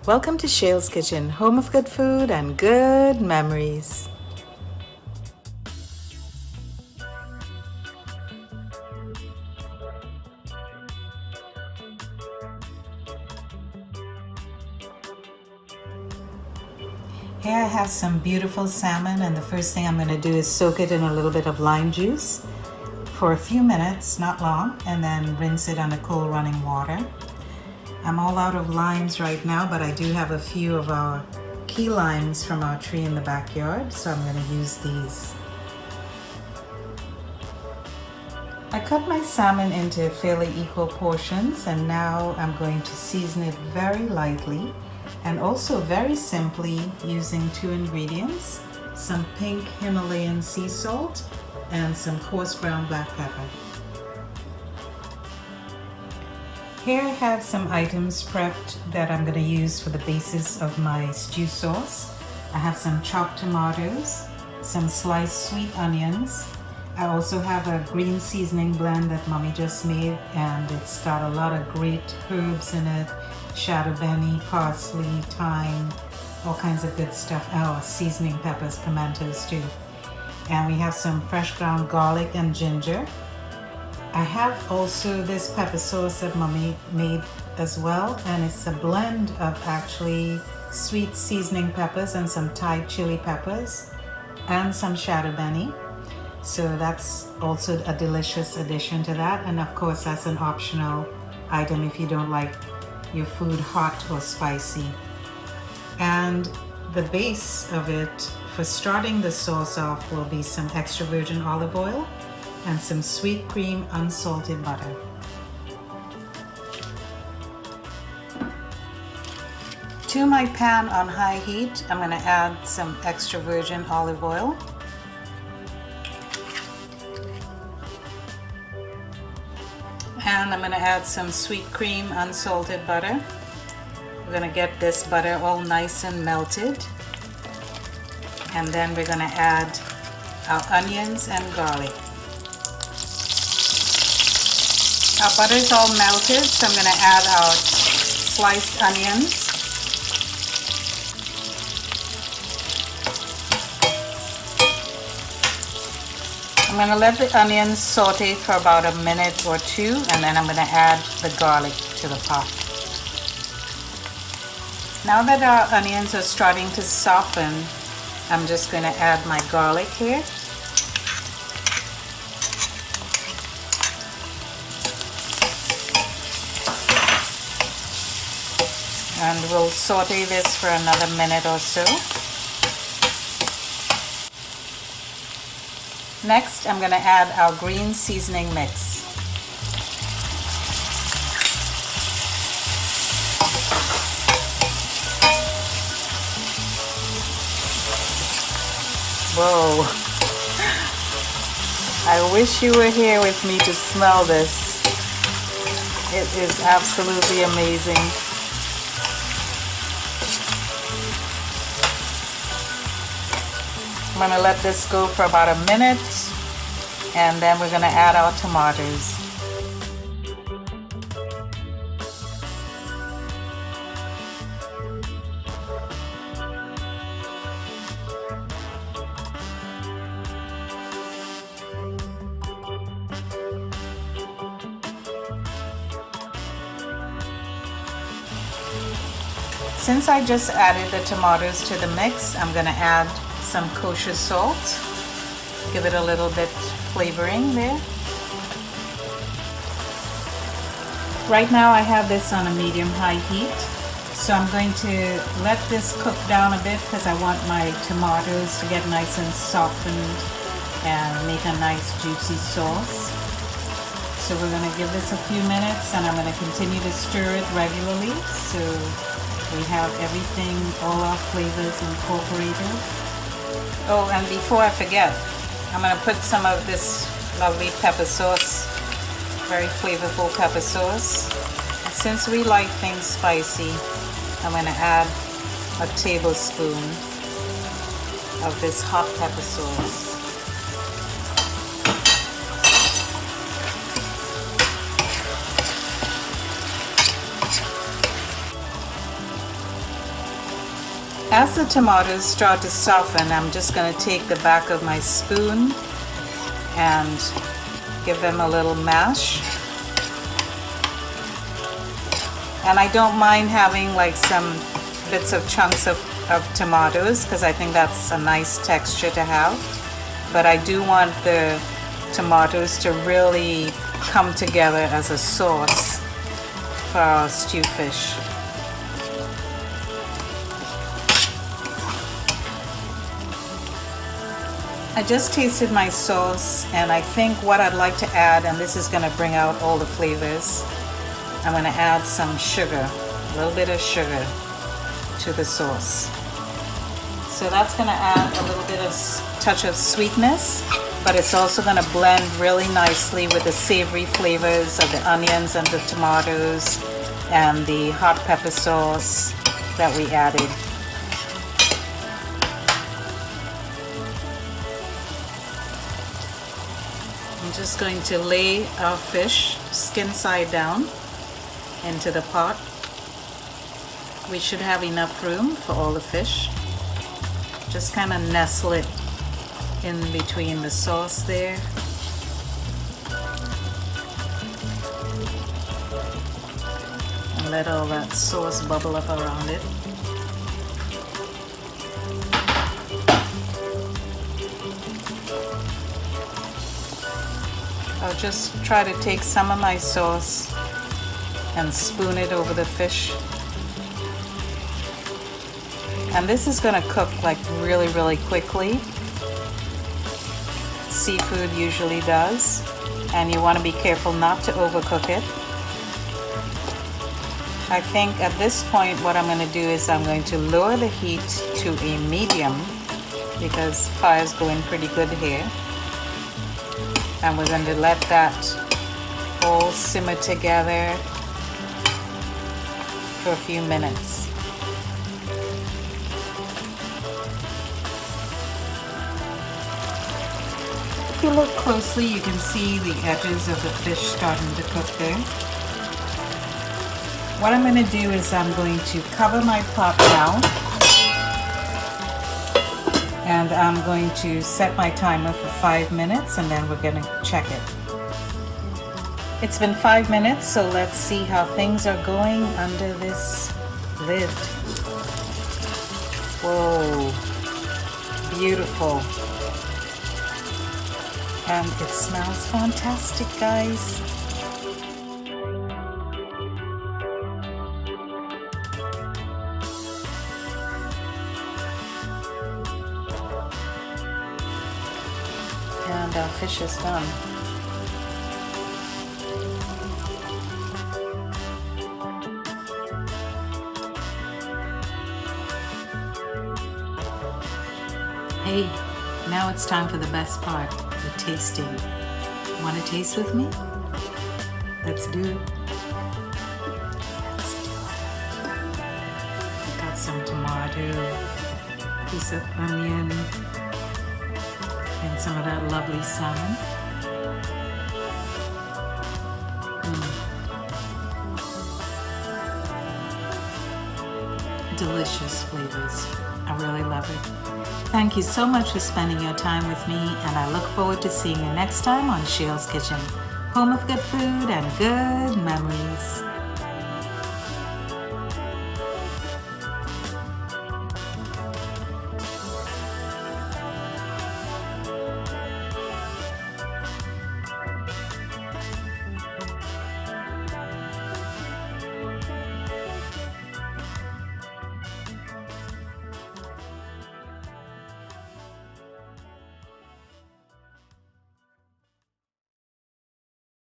Welcome to Shail's Kitchen, home of good food and good memories. Here I have some beautiful salmon, and the first thing I'm going to do is soak it in a little bit of lime juice for a few minutes, not long, and then rinse it under cold running water. I'm all out of limes right now, but I do have a few of our key limes from our tree in the backyard, so I'm going to use these. I cut my salmon into fairly equal portions, and now I'm going to season it very lightly and also very simply using two ingredients, some pink Himalayan sea salt and some coarse ground black pepper. Here I have some items prepped that I'm going to use for the basis of my stew sauce. I have some chopped tomatoes, some sliced sweet onions. I also have a green seasoning blend that Mommy just made, and it's got a lot of great herbs in it. Shadow benny, parsley, thyme, all kinds of good stuff. Oh, seasoning peppers, pimentos too. And we have some fresh ground garlic and ginger. I have also this pepper sauce that Mommy made as well, and it's a blend of actually sweet seasoning peppers and some Thai chili peppers and some shadow benny. So that's also a delicious addition to that, and of course that's an optional item if you don't like your food hot or spicy. And the base of it for starting the sauce off will be some extra virgin olive oil and some sweet cream unsalted butter. To my pan on high heat, I'm going to add some extra virgin olive oil. And I'm going to add some sweet cream unsalted butter. We're going to get this butter all nice and melted. And then we're going to add our onions and garlic. Our butter is all melted, so I'm going to add our sliced onions. I'm going to let the onions saute for about a minute or two, and then I'm going to add the garlic to the pot. Now that our onions are starting to soften, I'm just going to add my garlic here. And we'll saute this for another minute or so. Next, I'm going to add our green seasoning mix. Whoa! I wish you were here with me to smell this. It is absolutely amazing. I'm going to let this go for about a minute, and then we're going to add our tomatoes. Since I just added the tomatoes to the mix, I'm going to add some kosher salt. Give it a little bit flavoring there. Right now I have this on a medium-high heat, so I'm going to let this cook down a bit because I want my tomatoes to get nice and softened and make a nice juicy sauce. So we're going to give this a few minutes, and I'm going to continue to stir it regularly so we have everything, all our flavors incorporated. Oh, and before I forget, I'm going to put some of this lovely pepper sauce, very flavorful pepper sauce. And since we like things spicy, I'm going to add a tablespoon of this hot pepper sauce. As the tomatoes start to soften, I'm just going to take the back of my spoon and give them a little mash. And I don't mind having like some bits of chunks of tomatoes because I think that's a nice texture to have. But I do want the tomatoes to really come together as a sauce for our stew fish. I just tasted my sauce, and I think what I'd like to add, and this is going to bring out all the flavors, I'm going to add some sugar, a little bit of sugar to the sauce. So that's going to add a little bit of touch of sweetness, but it's also going to blend really nicely with the savory flavors of the onions and the tomatoes and the hot pepper sauce that we added. I'm just going to lay our fish skin side down into the pot. We should have enough room for all the fish. Just kind of nestle it in between the sauce there. And let all that sauce bubble up around it. I'll just try to take some of my sauce and spoon it over the fish. And this is going to cook like really quickly. Seafood usually does, and you want to be careful not to overcook it. I think at this point what I'm going to do is I'm going to lower the heat to a medium because fire's going pretty good here. And we're going to let that all simmer together for a few minutes. If you look closely, you can see the edges of the fish starting to cook there. What I'm going to do is I'm going to cover my pot now, and I'm going to set my timer for 5 minutes, and then we're going to check it. It's been 5 minutes, so let's see how things are going under this lid. Whoa, beautiful. And it smells fantastic, guys. And our fish is done. Hey, now it's time for the best part, the tasting. Want to taste with me? Let's do it. Let's do it. Got some tomato, piece of onion, and some of that lovely salmon. Delicious flavors. I really love it. Thank you so much for spending your time with me, and I look forward to seeing you next time on Shail's Kitchen, home of good food and good memories.